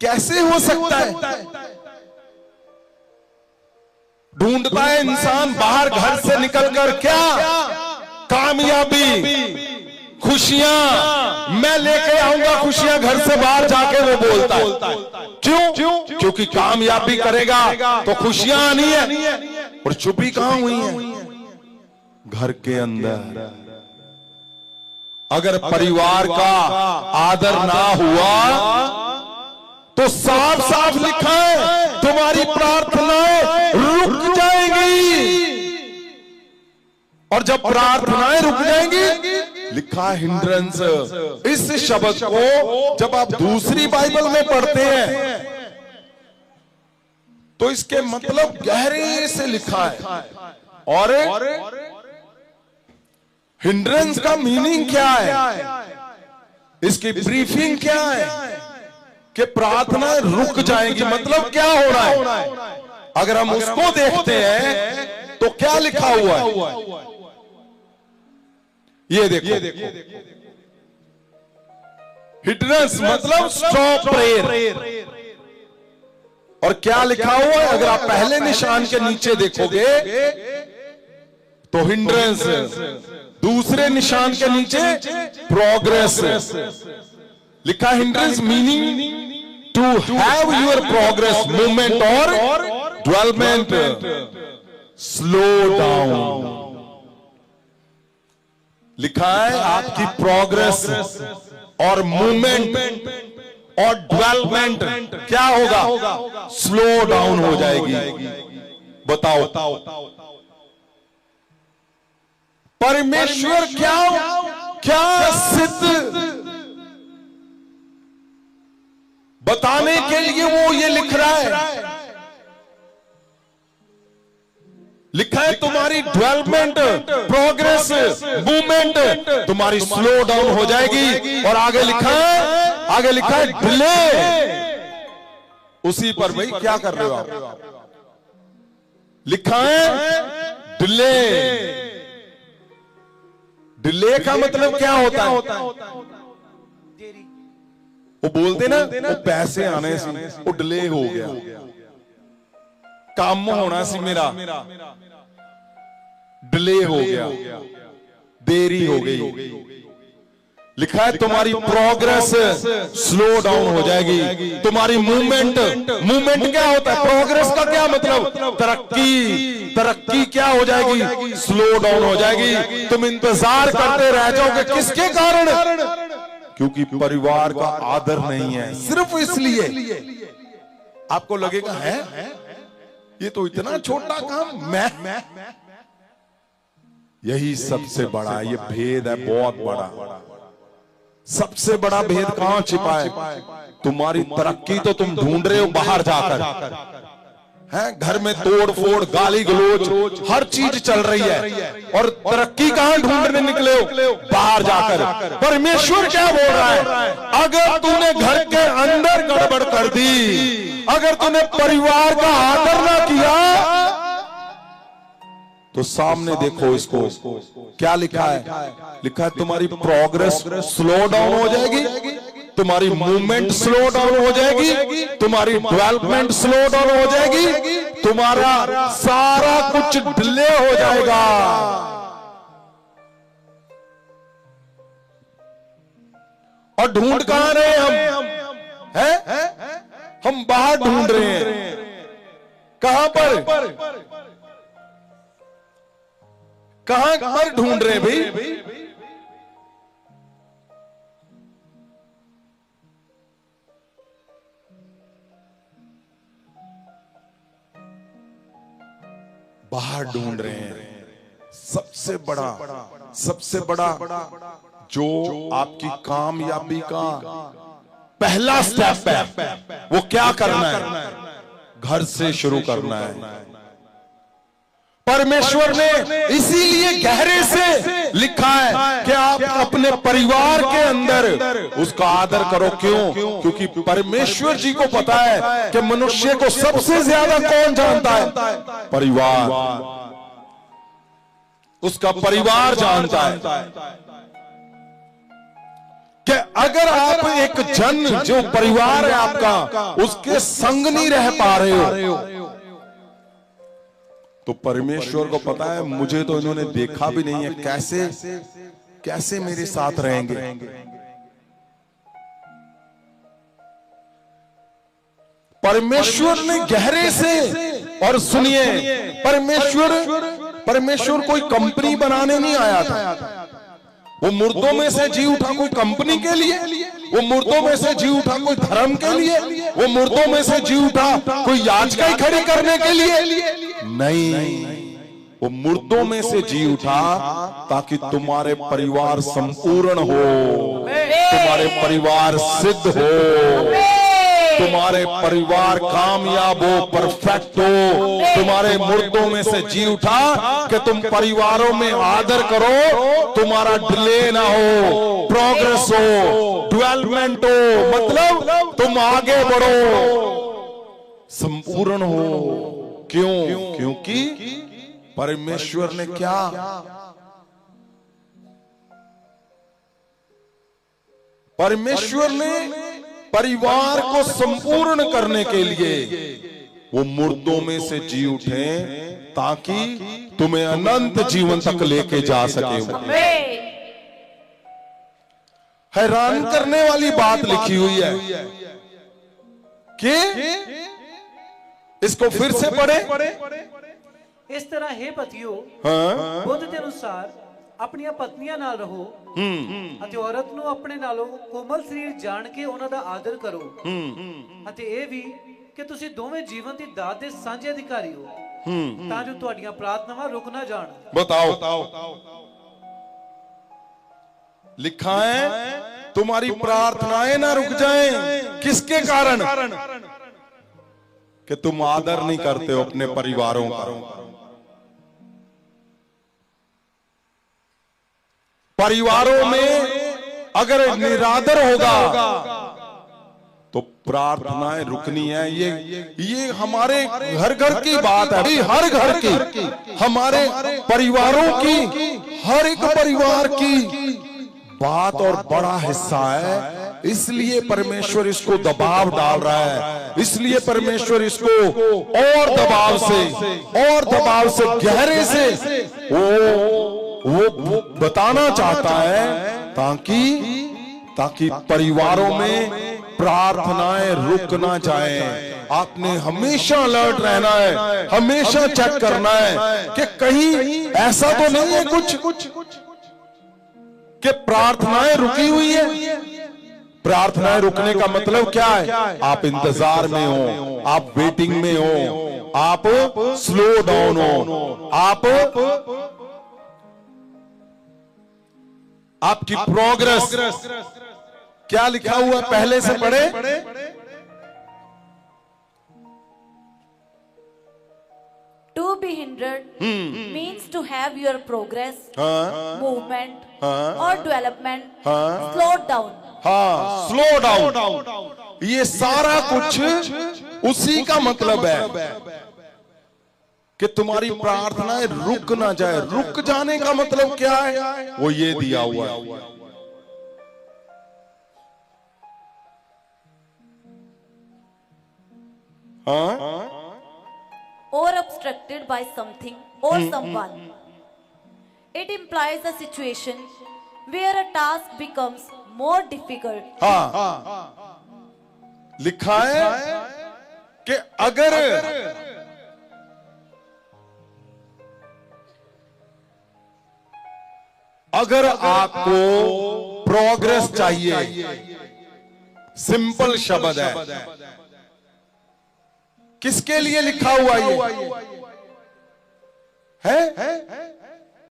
कैसे हो सकता है? ढूंढता है इंसान बाहर घर से निकलकर क्या? कामयाबी, खुशियां। मैं लेके आऊंगा खुशियां घर से बाहर जाके, वो बोलता है। क्यों? क्योंकि कामयाबी करेगा तो खुशियां आनी है। और चुप्पी कहां हुई है? घर के अंदर। अगर परिवार का आदर ना हुआ तो साफ साफ लिखा है तुम्हारी प्रार्थनाएं रुक जाएंगी। और जब प्रार्थनाएं रुक जाएंगी, लिखा हिंड्रेंस। इस शब्द को जब आप दूसरी बाइबल में पढ़ते हैं तो इसके मतलब गहरे से लिखा है। और हिंड्रेंस का मीनिंग क्या है, इसकी ब्रीफिंग क्या है कि प्रार्थना रुक जाएगी, मतलब क्या हो रहा है? अगर हम उसको देखते हैं तो क्या लिखा हुआ है, ये देखो। हिंड्रेंस मतलब स्टॉप प्रेयर। और क्या लिखा हुआ है? अगर आप पहले निशान के नीचे देखोगे तो हिंड्रेंस, दूसरे निशान के नीचे प्रोग्रेस लिखा। Hindrance meaning to have your progress, movement और डेवलपमेंट स्लो डाउन। लिखा है आपकी प्रोग्रेस और मूवमेंट और डेवलपमेंट क्या होगा? स्लो डाउन हो जाएगी। बताओ परमेश्वर क्या सिद्ध बताने के लिए वो ये लिख रहा है। लिखा है तुम्हारी डेवलपमेंट, प्रोग्रेस, मूवमेंट तुम्हारी स्लो डाउन हो जाएगी। और आगे लिखा है डिले। उसी पर भाई क्या कर रहे हो आप? लिखा है डिले। डिले का मतलब क्या होता है? वो बोलते ना, वो पैसे आने से वो डिले हो गया, काम होना सी मेरा डिले हो गया, देरी हो गई। लिखा है तुम्हारी प्रोग्रेस स्लो डाउन हो जाएगी। तुम्हारी मूवमेंट क्या होता है? प्रोग्रेस का क्या मतलब? तरक्की क्या हो जाएगी? स्लो डाउन हो जाएगी। तुम इंतजार करते रह जाओगे, किसके कारण? क्योंकि परिवार का आदर नहीं है। सिर्फ इसलिए आपको लगेगा है ये तो इतना छोटा काम, मैं यही सबसे बड़ा, ये भेद है बहुत बड़ा। सबसे बड़ा भेद कहां छिपा है? तुम्हारी तरक्की तो तुम ढूंढ रहे हो बाहर जाकर, है घर में तोड़ फोड़, गाली गलोच, हर चीज चल रही है। और तरक्की कहां ढूंढने निकले हो? बाहर जाकर। परमेश्वर क्या बोल रहा है? अगर तूने घर के अंदर गड़बड़ कर दी, अगर तूने परिवार का आदर ना किया, तो सामने देखो इसको क्या लिखा है? लिखा है तुम्हारी प्रोग्रेस स्लो डाउन हो जाएगी, तुम्हारी मूवमेंट स्लो डाउन हो जाएगी, तुम्हारी डेवलपमेंट स्लो डाउन हो जाएगी, तुम्हारा सारा कुछ डिले हो जाएगा। और ढूंढ कहां रहे हम? हम बाहर ढूंढ रहे हैं। कहां पर ढूंढ रहे हैं भाई? बाहर ढूंढ रहे हैं। सबसे बड़ा जो आपकी कामयाबी का पहला स्टेप है, वो क्या करना है? घर से शुरू करना है। परमेश्वर ने इसीलिए गहरे से लिखा है कि आप अपने परिवार के अंदर उसका आदर करो। क्यों? क्योंकि परमेश्वर जी को पता है कि मनुष्य को सबसे ज्यादा कौन जानता है? परिवार। उसका परिवार जानता है कि अगर आप एक जन जो परिवार है आपका उसके संग नहीं रह पा रहे हो, तो परमेश्वर को पता है मुझे तो इन्होंने देखा भी नहीं है, कैसे कैसे मेरे साथ रहेंगे। परमेश्वर ने गहरे से, और सुनिए, परमेश्वर कोई कंपनी बनाने नहीं आया था। वो मुर्दों में से जी उठा कोई कंपनी के लिए, वो मुर्दों में से जी उठा कोई धर्म के लिए, वो मुर्दों में से जी उठा कोई याचिका खड़ी करने के लिए नहीं, वो मुर्दों में से जी उठा ताकि तुम्हारे परिवार संपूर्ण हो, तुम्हारे परिवार सिद्ध हो, तुम्हारे परिवार कामयाब हो, परफेक्ट हो। तुम्हारे मुर्दों में से जी उठा कि तुम परिवारों में आदर करो, तुम्हारा डिले ना हो, प्रोग्रेस हो, डेवलपमेंट हो, मतलब तुम आगे बढ़ो, संपूर्ण हो। क्यों? क्योंकि परमेश्वर ने क्या, परमेश्वर ने परिवार को संपूर्ण करने के लिए वो मुर्दों में से जी उठे ताकि तुम्हें अनंत जीवन तक लेके जा सके। हैरान करने वाली बात लिखी हुई है कि इसको फिर से पढ़े। इस तरह हे पतियों, बुद्ध के अनुसार अपनियां पत्नियां नाल रहो ਅਤੇ औरत ਨੂੰ ਆਪਣੇ ਨਾਲੋਂ ਕੋਮਲ ਸਰੀਰ ਜਾਣ ਕੇ ਉਹਨਾਂ ਦਾ ਆਦਰ ਕਰੋ ਅਤੇ ਇਹ ਵੀ ਕਿ ਤੁਸੀਂ ਦੋਵੇਂ ਜੀਵਨ ਦੀ ਦਾਤ ਦੇ ਸਾਂਝੇ ਅਧਿਕਾਰੀ ਹੋ ਤਾਂ ਜੋ ਤੁਹਾਡੀਆਂ ਪ੍ਰਾਰਥਨਾਵਾਂ ਰੁਕ ਨਾ ਜਾਣ। बताओ, लिखा है तुम्हारी प्रार्थनाएं ना रुक जाएं। किसके कारण? कि तुम आदर नहीं करते हो अपने परिवारों का। परिवारों में अगर निरादर होगा तो प्रार्थनाएं रुकनी है। ये हमारे घर घर की बात है, हर घर की, हमारे परिवारों की, हर एक परिवार की बात और बड़ा हिस्सा है। इसलिए परमेश्वर इसको दबाव डाल रहा है, इसलिए परमेश्वर इसको और दबाव से गहरे से वो बताना चाहता है ताकि परिवारों में प्रार्थनाएं रुक ना जाए। आपने हमेशा अलर्ट रहना है, हमेशा चेक करना है कि कहीं ऐसा तो नहीं है कुछ कि प्रार्थनाएं रुकी हुई है। प्रार्थनाएं रुकने का मतलब क्या है? आप इंतजार में हो, आप वेटिंग में हो, आप स्लो डाउन हो, आपकी प्रोग्रेस। क्या लिखा हुआ पहले से पढ़े। To be hindered means to have your progress, movement or development slowed down. Slow down. ये सारा कुछ उसी का मतलब है कि तुम्हारी प्रार्थनाएं रुक ना जाए। रुक जाने का मतलब क्या है? वो ये दिया हुआ है, or obstructed by something or someone. It implies a situation where a task becomes more difficult. लिखा है कि अगर आपको प्रोग्रेस चाहिए, सिंपल शब्द है, किसके लिए लिखा हुआ ये है?